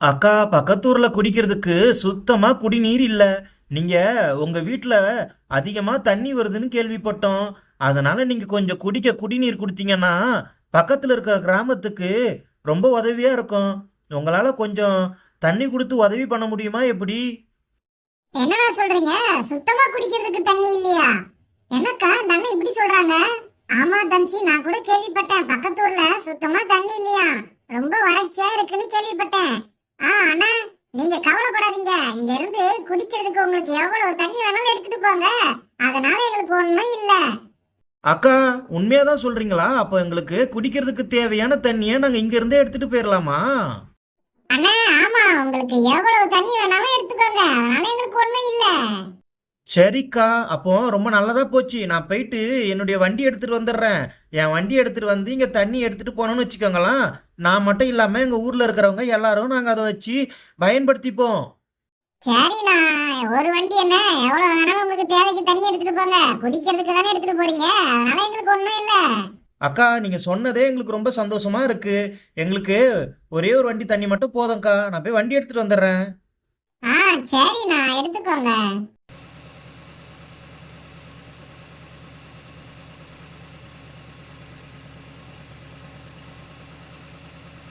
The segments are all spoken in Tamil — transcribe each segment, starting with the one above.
அக்கா, பக்கத்தூர்ல குடிக்கிறதுக்கு சுத்தமா குடிநீர் இல்ல. நீங்க உங்க வீட்ல அதிகமா தண்ணி வருதுன்னு கேள்விப்பட்டோம். அதனால நீங்க கொஞ்சம் குடிக்க குடிநீர் கொடுத்தீங்கன்னா பக்கத்துல இருக்கிற கிராமத்துக்கு ரொம்ப உதவியா இருக்கும். உங்களால கொஞ்சம் தண்ணி கொடுத்து உதவி பண்ண முடியுமா எப்படி? என்னடா சொல்றீங்க? சுத்தமா குடிக்கிறதுக்கு தண்ணி இல்லையா? என்னக்கா தண்ணி இப்படி சொல்றாங்க? ஆமா தம்சி, நான் கூட கேள்விப்பட்டேன், பக்கத்தூர்ல சுத்தமா தண்ணி இல்லையா, ரொம்ப வறட்சியா இருக்குன்னு கேள்விப்பட்டேன். ஆனா நீங்க கவலைப்படாதீங்க, இங்க இருந்து குடிக்கிறதுக்கு உங்களுக்கு எவ்வளவு தண்ணி வேணாலும் எடுத்துட்டு போங்க, அதனால எங்களுக்கு ஒண்ணும் இல்ல. அக்கா, உண்மையாதான் சொல்றீங்களா? அப்போ எங்களுக்கு குடிக்கிறதுக்கு தேவையான தண்ணியை நாங்க இங்க இருந்தே எடுத்துட்டு போயிடலாமா? அண்ணா ஆமா, உங்களுக்கு எவ்வளவு தண்ணி வேணாலும் எடுத்துக்கோங்க, அதனால எங்களுக்கு ஒண்ணும் இல்ல. சரிக்கா, அப்போ ரொம்ப நல்லதா போச்சு. நான் போயிட்டு என்னுடைய வண்டி எடுத்துட்டு வந்துடுறேன். என் வண்டி எடுத்துட்டு வந்து இங்க தண்ணி எடுத்துட்டு போனோம்னு வச்சுக்கோங்களேன். நான் மட்டும் இல்லாம எங்க ஊர்ல இருக்கிறவங்க எல்லாரும் நாங்க அதை வச்சு பயன்படுத்திப்போம். சரிண்ணா, ஒரு வண்டி என்ன, எவ்வளவு வேணாலும் உங்களுக்கு தேவைக்கு தண்ணி எடுத்துட்டு போங்க, குடிக்கிறதுக்கு தானே எடுத்துட்டு போறீங்க, அதனால எங்களுக்கு ஒண்ணும் இல்ல. அக்கா, நீங்க சொன்னதே எங்களுக்கு ரொம்ப சந்தோஷமா இருக்கு. எங்களுக்கு ஒரே ஒரு வண்டி தண்ணி மட்டும் போதும்க்கா. நான் போய் வண்டி எடுத்துட்டு வந்துடுறேன். ஆ சரிண்ணா, எடுத்துக்கோங்க.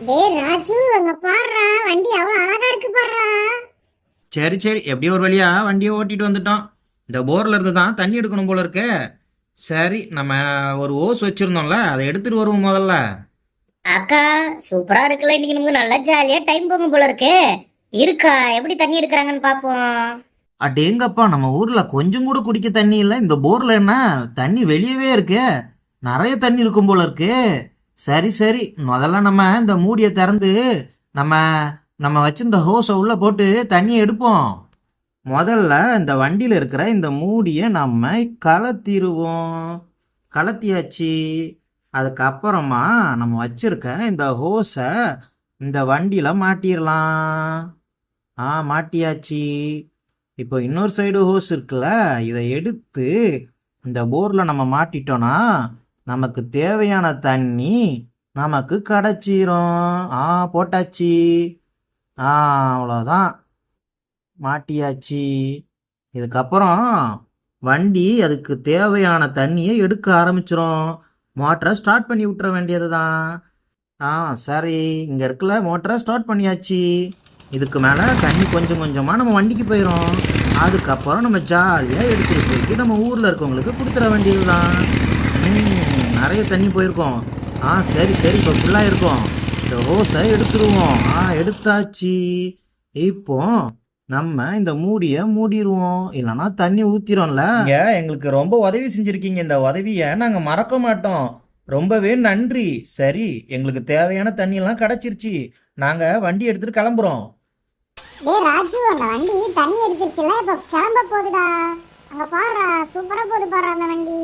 டேய் ராஜு, அங்க பாருடா, வண்டி அவ்வளவு அழகா இருக்கு பாருடா. சரி சரி, எப்படியோ ஒரு வழியா வண்டியை ஓட்டிட்டு வந்துட்டோம். இந்த போர்ல இருந்து தான் தண்ணி எடுக்கணும் போல இருக்கு. சரி, நம்ம ஒரு ஓஸ் வச்சிருந்தோம்ல, அதை எடுத்துட்டு வருவோம் முதல்ல. அக்கா, சூப்பரா இருக்குல்ல, இன்னைக்கு நமக்கு நல்லா ஜாலியா டைம் போகும் போல இருக்கு. இருக்கா, எப்படி தண்ணி எடுக்கிறாங்கன்னு பாப்போம். அடேங்கப்பா, நம்ம ஊர்ல கொஞ்சம் கூட குடிக்க தண்ணி இல்லை. இந்த போர்ல என்ன தண்ணி வெளியவே இருக்கு. நிறைய தண்ணி இருக்கும் போல இருக்கு. சரி சரி, முதல்ல நம்ம இந்த மூடியை திறந்து நம்ம நம்ம வச்சிருந்த ஹோஸை உள்ள போட்டு தண்ணியை எடுப்போம். முதல்ல இந்த வண்டியில இருக்கிற இந்த மூடியை நம்ம கலத்திடுவோம். கலத்தியாச்சு. அதுக்கப்புறமா நம்ம வச்சிருக்க இந்த ஹோஸை இந்த வண்டியில மாட்டிடலாம். மாட்டியாச்சு. இப்போ இன்னொரு சைடு ஹோஸ் இருக்குல்ல, இதை எடுத்து இந்த போர்ல நம்ம மாட்டிட்டோம்னா நமக்கு தேவையான தண்ணி நமக்கு கிடைச்சிரும். போட்டாச்சு. அவ்வளோதான், மாட்டியாச்சு. இதுக்கப்புறம் வண்டி அதுக்கு தேவையான தண்ணியை எடுக்க ஆரம்பிச்சிரும். மோட்டரை ஸ்டார்ட் பண்ணி விட்டுற வேண்டியது தான். சரி, இங்கே இருக்குல்ல, மோட்டரை ஸ்டார்ட் பண்ணியாச்சு. இதுக்கு மேலே தண்ணி கொஞ்சம் கொஞ்சமாக நம்ம வண்டிக்கு போயிடும். அதுக்கப்புறம் நம்ம ஜாலியாக எடுத்துகிட்டு போய்ட்டு நம்ம ஊரில் இருக்கவங்களுக்கு கொடுத்துட வேண்டியது தான். நிறைய தண்ணி போயிருக்கோம். சரி சரி, இப்போ ஃபுல்லாக இருக்கும். இந்த ஹோஸை எடுத்துருவோம். எடுத்தாச்சு. இப்போ நம்ம இந்த மூடியை மூடிடுவோம், இல்லைன்னா தண்ணி ஊற்றிடும்ல. எங்களுக்கு ரொம்ப உதவி செஞ்சுருக்கீங்க. இந்த உதவியை நாங்கள் மறக்க மாட்டோம். ரொம்பவே நன்றி. சரி, எங்களுக்கு தேவையான தண்ணியெல்லாம் கிடச்சிருச்சு. நாங்கள் வண்டி எடுத்துகிட்டு கிளம்புறோம். டேய் ராஜு, அந்த வண்டி தண்ணி எடுத்துருச்சுல, இப்ப கிளம்ப போகுதுடா. அங்க பாருடா, சூப்பரா போகுது பாரு அந்த வண்டி.